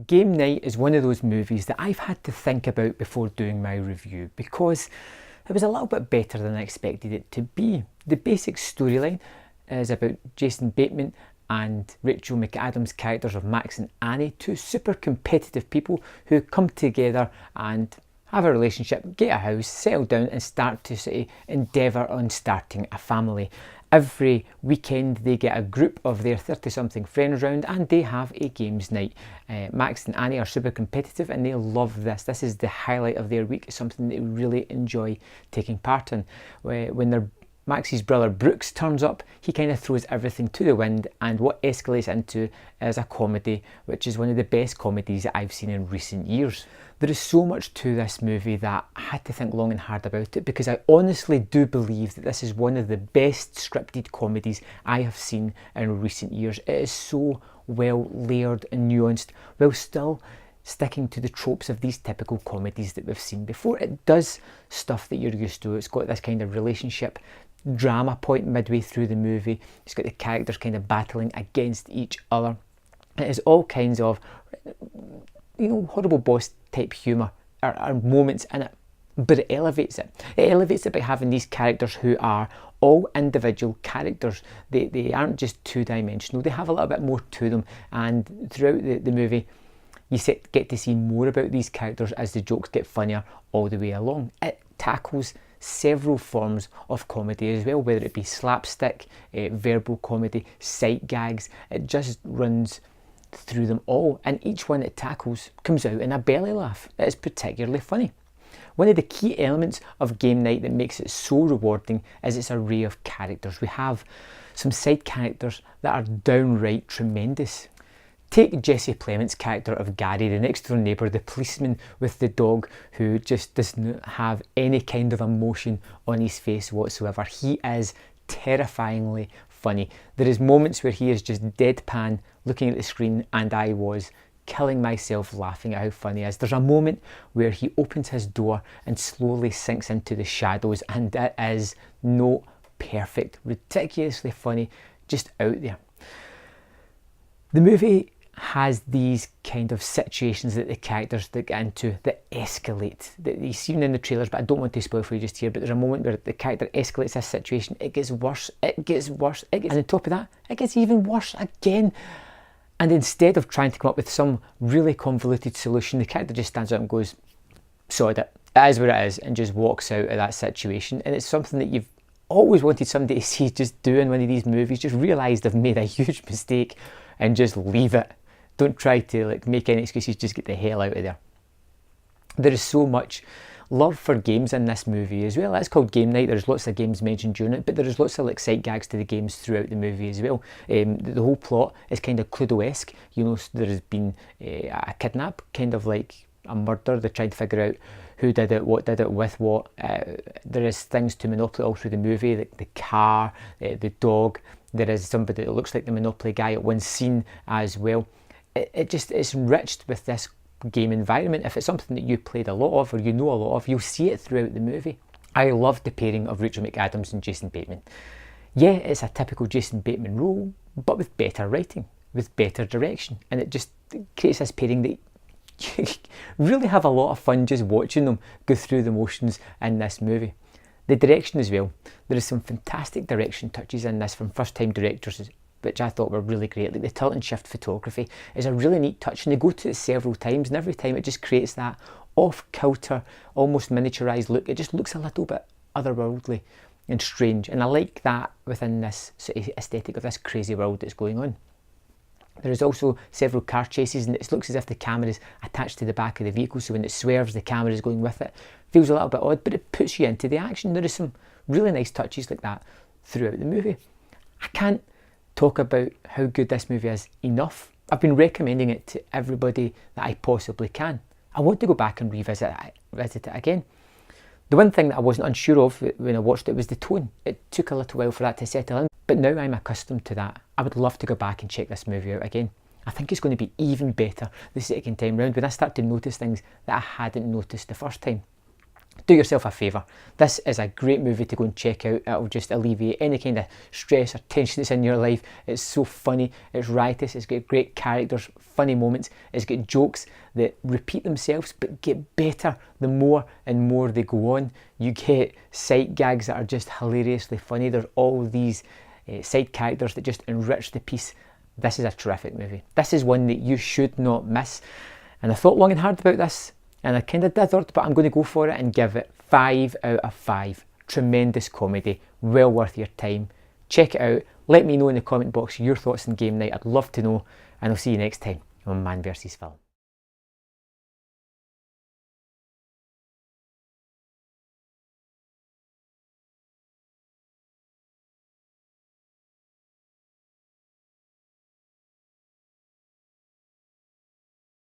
Game Night is one of those movies that I've had to think about before doing my review because it was a little bit better than I expected it to be. The basic storyline is about Jason Bateman and Rachel McAdams' characters of Max and Annie, two super competitive people who come together and have a relationship, get a house, settle down and start to sort of endeavour on starting a family. Every weekend they get a group of their 30-something friends round and they have a games night. Max and Annie are super competitive and they love this. This is the highlight of their week. It's something they really enjoy taking part in. When Max's brother Brooks turns up, he kind of throws everything to the wind, and what escalates into is a comedy, which is one of the best comedies that I've seen in recent years. There is so much to this movie that I had to think long and hard about it, because I honestly do believe that this is one of the best scripted comedies I have seen in recent years. It is so well layered and nuanced, while still sticking to the tropes of these typical comedies that we've seen before. It does stuff that you're used to. It's got this kind of relationship drama point midway through the movie. It's got the characters kind of battling against each other. It is all kinds of, horrible boss type humour or moments in it, but it elevates it. It elevates it by having these characters who are all individual characters. They aren't just two-dimensional. They have a little bit more to them, and throughout the movie you get to see more about these characters as the jokes get funnier all the way along. It tackles several forms of comedy as well, whether it be slapstick, verbal comedy, sight gags. It just runs through them all, and each one it tackles comes out in a belly laugh. It is particularly funny. One of the key elements of Game Night that makes it so rewarding is its array of characters. We have some side characters that are downright tremendous. Take Jesse Plemons' character of Gary, the next door neighbour, the policeman with the dog who just doesn't have any kind of emotion on his face whatsoever. He is terrifyingly funny. There is moments where he is just deadpan looking at the screen, and I was killing myself laughing at how funny he is. There's a moment where he opens his door and slowly sinks into the shadows, and it is not perfect, ridiculously funny, just out there. The movie has these kind of situations that the characters that get into that escalate. That you've seen in the trailers, but I don't want to spoil for you just here, but there's a moment where the character escalates this situation, it gets worse, and on top of that, it gets even worse again. And instead of trying to come up with some really convoluted solution, the character just stands up and goes, sod it, it is what it is, and just walks out of that situation. And it's something that you've always wanted somebody to see just do in one of these movies, just realise they've made a huge mistake and just leave it. Don't try to make any excuses, just get the hell out of there. There is so much love for games in this movie as well. It's called Game Night. There's lots of games mentioned during it, but there is lots of sight gags to the games throughout the movie as well. The whole plot is kind of Cluedo-esque. There has been a kidnap, kind of like a murder. They're trying to figure out who did it, what did it, with what. There is things to Monopoly all through the movie, like the car, the dog. There is somebody that looks like the Monopoly guy at one scene as well. It's enriched with this game environment. If it's something that you played a lot of or you know a lot of, you'll see it throughout the movie. I loved the pairing of Rachel McAdams and Jason Bateman. Yeah, it's a typical Jason Bateman role, but with better writing, with better direction, and it just creates this pairing that you really have a lot of fun just watching them go through the motions in this movie. The direction as well. There is some fantastic direction touches in this from first-time directors, which I thought were really great. Like the tilt and shift photography is a really neat touch, and they go to it several times, and every time it just creates that off-kilter, almost miniaturized look. It just looks a little bit otherworldly and strange, and I like that within this sort of aesthetic of this crazy world that's going on. There is also several car chases, and it looks as if the camera is attached to the back of the vehicle, so when it swerves, the camera is going with it. Feels a little bit odd, but it puts you into the action. There is some really nice touches like that throughout the movie. I can't talk about how good this movie is enough. I've been recommending it to everybody that I possibly can. I want to go back and revisit it again. The one thing that I wasn't unsure of when I watched it was the tone. It took a little while for that to settle in, but now I'm accustomed to that. I would love to go back and check this movie out again. I think it's going to be even better the second time round when I start to notice things that I hadn't noticed the first time. do yourself a favour. This is a great movie to go and check out. It'll just alleviate any kind of stress or tension that's in your life. It's so funny, it's riotous, it's got great characters, funny moments, it's got jokes that repeat themselves but get better the more and more they go on. You get sight gags that are just hilariously funny. There's all these side characters that just enrich the piece. This is a terrific movie. This is one that you should not miss. And I thought long and hard about this, and I kind of dithered, but I'm going to go for it and give it 5 out of 5. Tremendous comedy, well worth your time. Check it out. Let me know in the comment box your thoughts on game night. I'd love to know, and I'll see you next time on Man vs Film.